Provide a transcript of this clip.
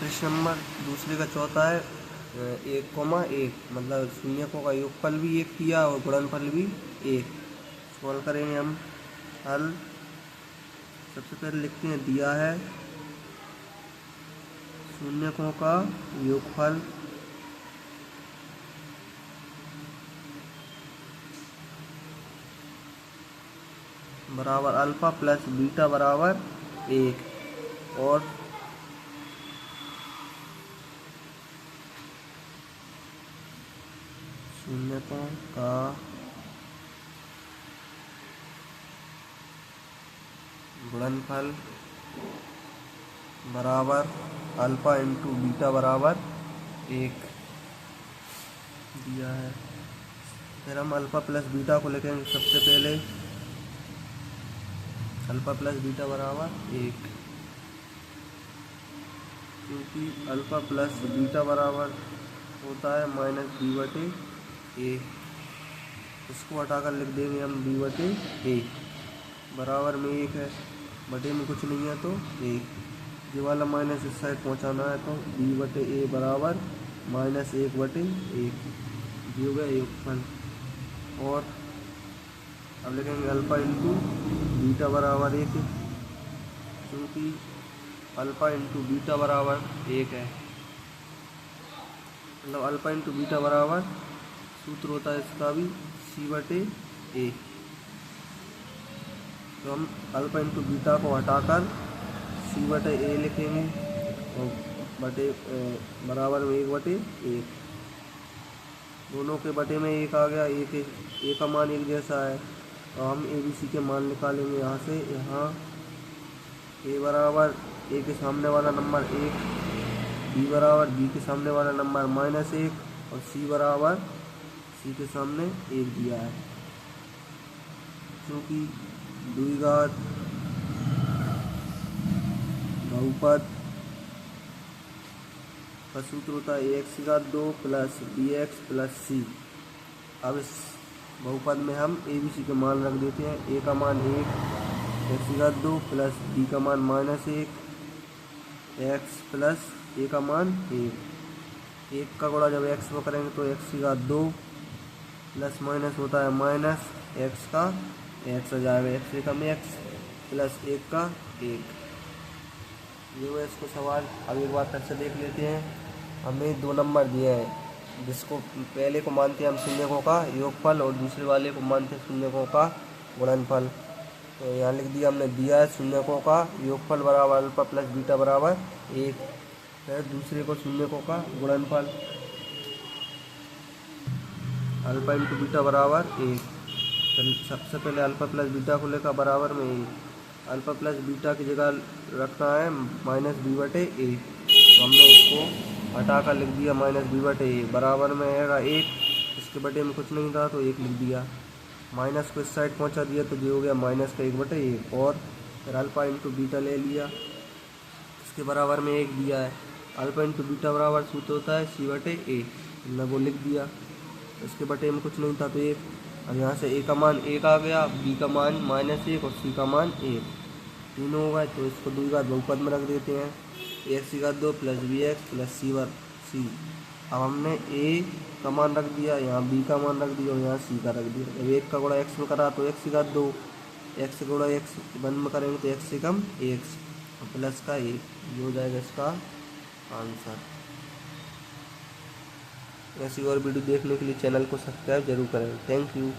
प्रश्न नंबर दूसरे का चौथा है 1,1 मतलब शून्यकों का योगफल भी 1 किया और गुणनफल भी 1। सॉल्व करेंगे हम हल। सबसे पहले लिखते हैं दिया है शून्यकों का योगफल बराबर अल्फा प्लस बीटा बराबर 1 और शून्यकों का गुणनफल बराबर अल्फा इंटू बीटा बराबर 1 दिया है। फिर हम अल्फा प्लस बीटा को लिखेंगे सबसे पहले अल्फा प्लस बीटा बराबर 1, क्योंकि अल्फा प्लस बीटा बराबर होता है माइनस बी बटे ए। इसको हटाकर लिख देंगे हम बी बटे ए बराबर में 1 है, बटे में कुछ नहीं है तो 1। ये वाला माइनस इस साइड पहुँचाना है तो बी बटे ए बराबर माइनस 1 बटे 1 ये हो गया योगफल। और अब लिखेंगे अल्फा इंटू बीटा बराबर 1, क्योंकि अल्फा इंटू बीटा बराबर 1 है, मतलब अल्फा इंटू बीटा बराबर सूत्र होता है इसका भी सी बटे ए। तो हम अल्फा इंटू बीटा को हटाकर सी बटे ए लिखेंगे और बटे बराबर में 1 बटे 1। दोनों के बटे में 1 आ गया, ए का मान 1 जैसा है तो हम ए बी सी के मान निकालेंगे यहाँ से। यहाँ ए बराबर ए के सामने वाला नंबर 1, बी बराबर बी के सामने वाला नंबर -1 और सी बराबर सी के सामने 1 दिया है, क्योंकि द्विघात बहुपद का सूत्र होता है ax2 प्लस bx प्लस सी। अब इस बहुपद में हम ए बी सी के मान रख देते हैं। ए का मान 1 x2 प्लस बी का मान -1 x प्लस ए का मान 1 का गुणा जब x में करेंगे तो x2 प्लस माइनस होता है माइनस x का x हो जाएगा, x एकम x प्लस 1 का 1। ये हुआ इसको सवाल। अब एक बार फिर से देख लेते हैं। हमें 2 नंबर दिए हैं, जिसको पहले को मानते हैं हम शून्यकों का योगफल और दूसरे वाले को मानते हैं शून्यकों का गुणनफल। तो यहाँ लिख दिया हमने, दिया है शून्यकों का योगफल बराबर अल्फा प्लस बीटा बराबर 1, फिर दूसरे को शून्यकों का गुणनफल अल्फा इंटू बीटा बराबर 1। फिर सबसे पहले अल्फा प्लस बीटा को लेकर बराबर में 1। अल्फा प्लस बीटा की जगह रखना है माइनस बी बटे ए, तो हमने इसको हटाकर लिख दिया माइनस बी बटे ए बराबर में आएगा 1। इसके बटे में कुछ नहीं था तो 1 लिख दिया, माइनस को इस साइड पहुंचा दिया तो ये हो गया माइनस का 1 बटे 1। और फिर अल्फा इंटू बीटा ले लिया, इसके बराबर में 1 दिया है। अल्फा इंटू बीटा बराबर सूत्र होता है सी बटे ए, हमने वो लिख दिया। इसके बटे में कुछ नहीं था तो 1। अब यहाँ से ए का मान 1 आ गया, बी का मान -1 और सी का मान 1, तीनों होगा तो इसको द्विघात बहुपद में रख देते हैं। x2 प्लस bx प्लस सी। अब हमने a का मान रख दिया, यहाँ b का मान रख दिया और यहाँ c का रख दिया। जब 1 का गुणा x में करा तो x2, x गुणा x 1 में करेंगे तो x एकम x और प्लस का 1, ये हो जाएगा इसका आंसर। ऐसी और वीडियो देखने के लिए चैनल को सब्सक्राइब जरूर करें। Thank you.